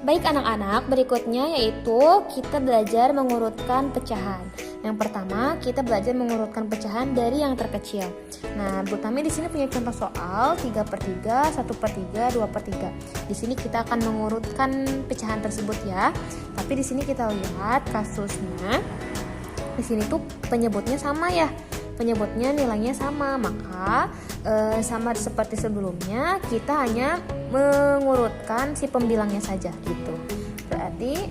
Baik anak-anak, berikutnya yaitu kita belajar mengurutkan pecahan. Yang pertama, kita belajar mengurutkan pecahan dari yang terkecil. Nah, Bu Tami di sini punya contoh soal 3/3, 1/3, 2/3. Di sini kita akan mengurutkan pecahan tersebut ya. Tapi di sini kita lihat kasusnya. Di sini tuh penyebutnya sama ya. Penyebutnya nilainya sama, maka sama seperti sebelumnya kita hanya mengurutkan si pembilangnya saja gitu. Berarti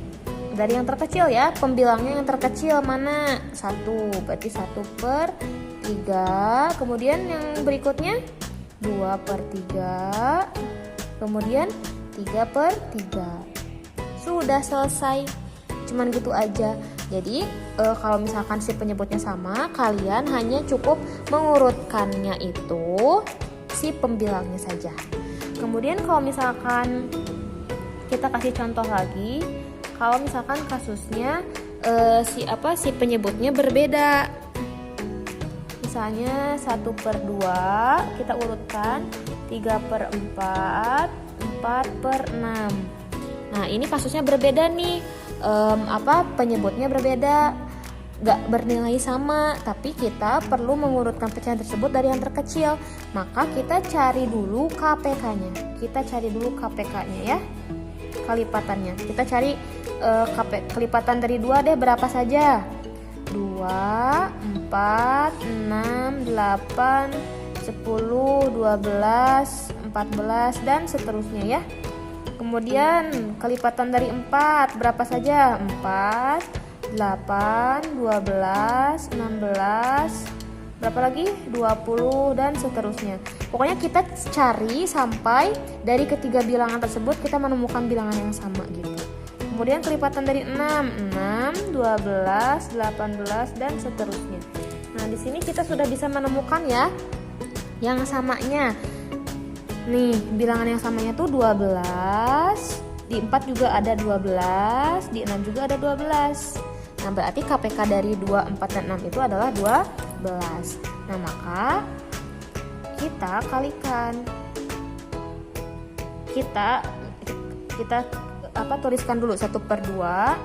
dari yang terkecil ya, pembilangnya yang terkecil mana? 1, berarti 1/3. Kemudian yang berikutnya 2/3. Kemudian 3/3. Sudah selesai. Cuman gitu aja. Jadi kalau misalkan si penyebutnya sama, kalian hanya cukup mengurutkannya itu si pembilangnya saja. Kemudian kalau misalkan kita kasih contoh lagi, kalau misalkan kasusnya si penyebutnya berbeda. Misalnya 1/2 kita urutkan 3/4, 4/6. Nah, ini kasusnya berbeda nih. Penyebutnya berbeda, gak bernilai sama, tapi kita perlu mengurutkan pecahan tersebut dari yang terkecil. Maka kita cari dulu KPK-nya. Ya, kelipatannya. Kita cari kelipatan dari 2 deh, berapa saja? 2, 4, 6, 8, 10, 12, 14 dan seterusnya ya. Kemudian kelipatan dari 4 berapa saja? 4, 8, 12, 16, berapa lagi? 20 dan seterusnya. Pokoknya kita cari sampai dari ketiga bilangan tersebut kita menemukan bilangan yang sama gitu. Kemudian kelipatan dari 6, 12, 18 dan seterusnya. Nah, di sini kita sudah bisa menemukan ya yang samanya. Nih, bilangan yang samanya tuh 12, di 4 juga ada 12, di 6 juga ada 12. Nah, berarti KPK dari 2, 4, dan 6 itu adalah 12. Nah, maka kita kalikan. Kita tuliskan dulu 1/2,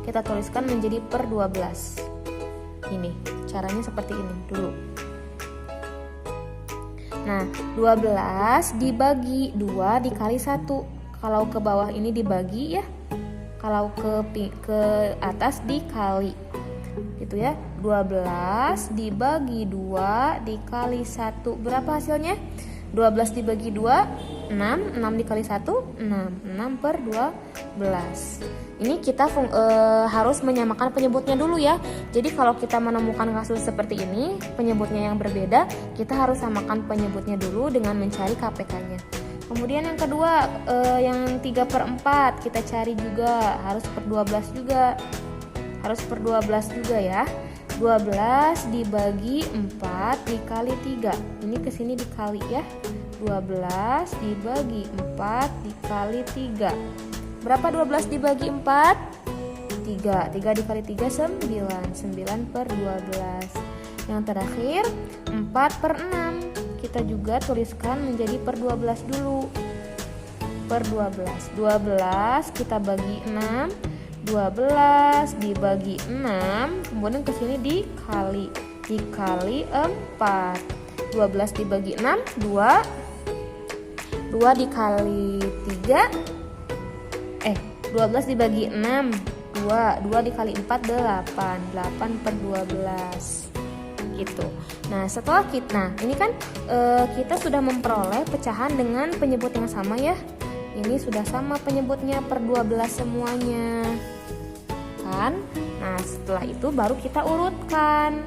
kita tuliskan menjadi per 12. Ini, caranya seperti ini dulu. Nah, 12 dibagi 2 dikali 1. Kalau ke bawah ini dibagi ya. Kalau ke atas dikali. Gitu ya. 12 dibagi 2 dikali 1. Berapa hasilnya? 12 dibagi 2, 6. 6 dikali 1, 6. 6/12. Ini kita harus menyamakan penyebutnya dulu ya. Jadi kalau kita menemukan kasus seperti ini, penyebutnya yang berbeda, kita harus samakan penyebutnya dulu dengan mencari KPK-nya. Kemudian yang kedua, yang 3/4 kita cari juga, harus per 12 juga. Harus per 12 juga ya. 12 dibagi 4 dikali 3. Ini kesini dikali ya. 12 dibagi 4 dikali 3. Berapa 12 dibagi 4? 3. 3 dikali 3 9. 9/12. Yang terakhir 4/6. Kita juga tuliskan menjadi per 12 dulu. Per 12. 12 kita bagi 6. 12 dibagi 6. Kemudian ke sini dikali. Dikali 4. 12 dibagi 6 2. 2 dikali 3. 12 dibagi 6 2. 2 dikali 4 8. 8/12 gitu. Nah, setelah ini kan kita sudah memperoleh pecahan dengan penyebut yang sama ya. Ini sudah sama penyebutnya per 12 semuanya kan. Nah, setelah itu baru kita urutkan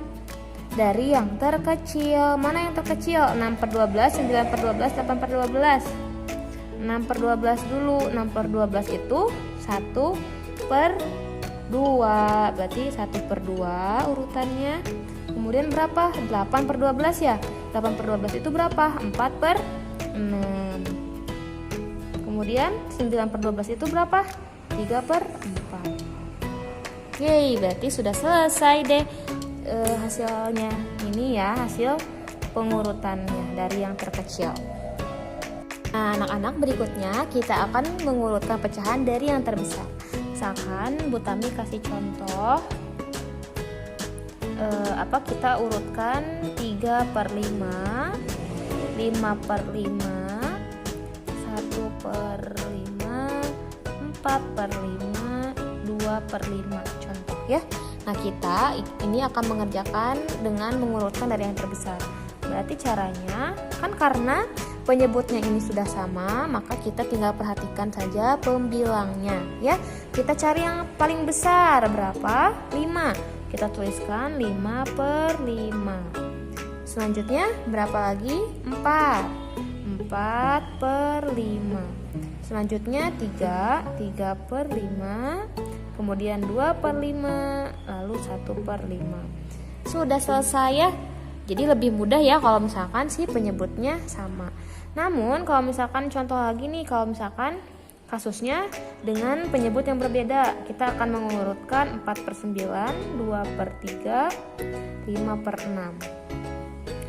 dari yang terkecil. Mana yang terkecil? 6/12, 9/12, 8/12. 6/12 dulu. 6/12 itu 1/2. Berarti 1/2 urutannya. Kemudian berapa? 8/12 ya. 8/12 itu berapa? 4/6. Kemudian 9/12 itu berapa? 3/4. Yeay, berarti sudah selesai deh hasilnya. Ini ya hasil pengurutannya dari yang terkecil. Nah, anak-anak, berikutnya kita akan mengurutkan pecahan dari yang terbesar. Misalkan Bu Tami kasih contoh, kita urutkan 3/5, 5/5, 1/5, 4/5, 2/5 contoh ya. Nah, kita ini akan mengerjakan dengan mengurutkan dari yang terbesar. Berarti caranya kan karena penyebutnya ini sudah sama, maka kita tinggal perhatikan saja pembilangnya ya. Kita cari yang paling besar berapa? 5. Kita tuliskan 5/5. Selanjutnya berapa lagi? 4. 4/5. Selanjutnya 3/5. Kemudian 2/5, lalu 1/5. Sudah selesai ya. Jadi lebih mudah ya kalau misalkan si penyebutnya sama. Namun kalau misalkan contoh lagi nih, kalau misalkan kasusnya dengan penyebut yang berbeda, kita akan mengurutkan 4/9, 2/3, 5/6.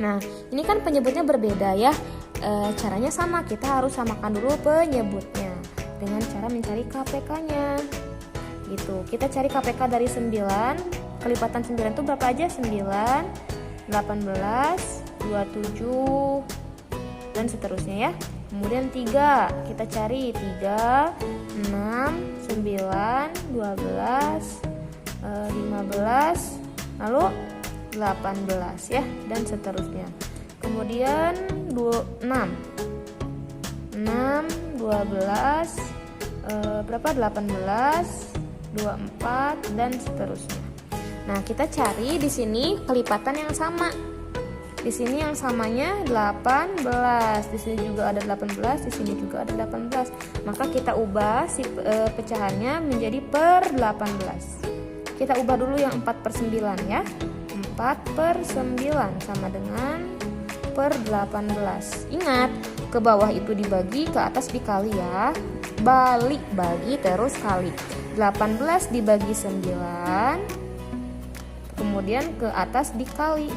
Nah, ini kan penyebutnya berbeda ya. Caranya sama, kita harus samakan dulu penyebutnya dengan cara mencari KPK-nya. Gitu. Kita cari KPK dari 9, kelipatan 9 itu berapa aja? 9, 18, 27 dan seterusnya ya. Kemudian 3, kita cari 3, 6, 9, 12, 15, lalu 18 ya, dan seterusnya. Kemudian 6, 12, berapa? 18, 24 dan seterusnya. Nah, kita cari di sini kelipatan yang sama. Di sini yang samanya 18, di sini juga ada 18, di sini juga ada 18. Maka kita ubah si pecahannya menjadi per 18. Kita ubah dulu yang 4/9 ya. 4/9 sama dengan per 18. Ingat, ke bawah itu dibagi, ke atas dikali ya. Balik, bagi terus kali. 18 dibagi 9, kemudian ke atas dikali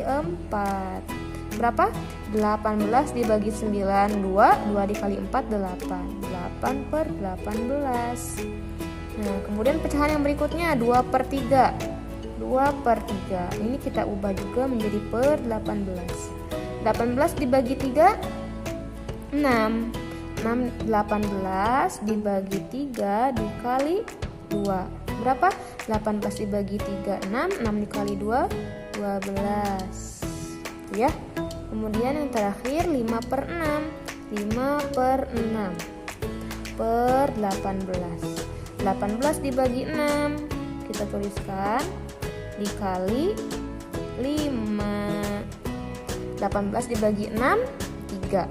4. Berapa? 18 dibagi 9, 2 dikali 4, 8/18. Nah, kemudian pecahan yang berikutnya 2/3. 2/3 ini kita ubah juga menjadi per 18. 18 dibagi 3, 6. 18 dibagi 3 dikali 2. Berapa? 18 dibagi 3, 6. 6 dikali 2, 12 ya. Kemudian yang terakhir 5/6. 5/6 per 18. 18 dibagi 6, kita tuliskan dikali 5. 18 dibagi 6, 3.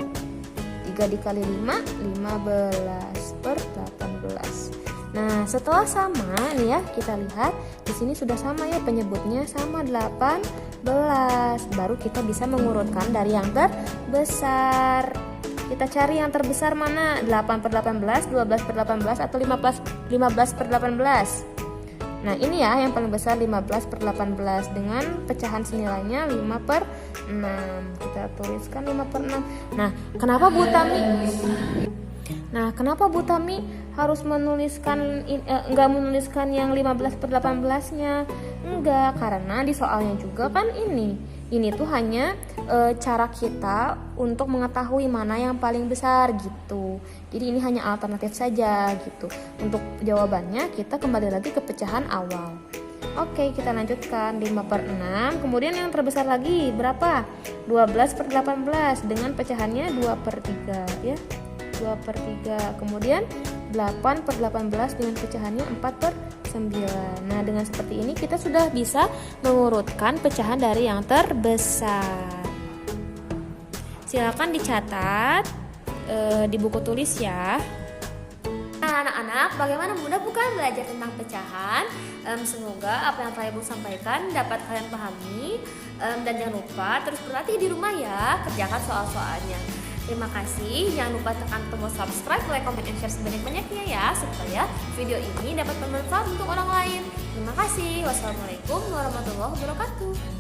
3 dikali 5, 15 per 18. Nah, setelah sama nih ya, kita lihat di sini sudah sama ya, penyebutnya sama 18. Baru kita bisa mengurutkan dari yang terbesar. Kita cari yang terbesar mana? 8/18, 12/18 atau 15/18. Nah, ini ya yang paling besar 15/18 dengan pecahan senilainya 5/6. Kita tuliskan 5/6. Nah, kenapa Bu Tami harus menuliskan enggak menuliskan yang 15/18-nya? Enggak, karena di soalnya juga kan ini tuh hanya cara kita untuk mengetahui mana yang paling besar gitu. Jadi ini hanya alternatif saja gitu. Untuk jawabannya kita kembali lagi ke pecahan awal. Oke, kita lanjutkan 5/6. Kemudian yang terbesar lagi berapa? 12/18 dengan pecahannya 2/3 ya. 2/3. Kemudian 8/18 dengan pecahannya 4/9. Nah, dengan seperti ini kita sudah bisa mengurutkan pecahan dari yang terbesar. Silakan dicatat di buku tulis ya. Nah, anak-anak, bagaimana, mudah bukan belajar tentang pecahan? Semoga apa yang telah Ibu sampaikan dapat kalian pahami, dan jangan lupa terus berlatih di rumah ya, kerjakan soal-soalnya. Terima kasih, jangan lupa tekan tombol subscribe, like, comment, and share sebanyak-banyaknya ya, supaya video ini dapat bermanfaat untuk orang lain. Terima kasih. Wassalamualaikum warahmatullahi wabarakatuh.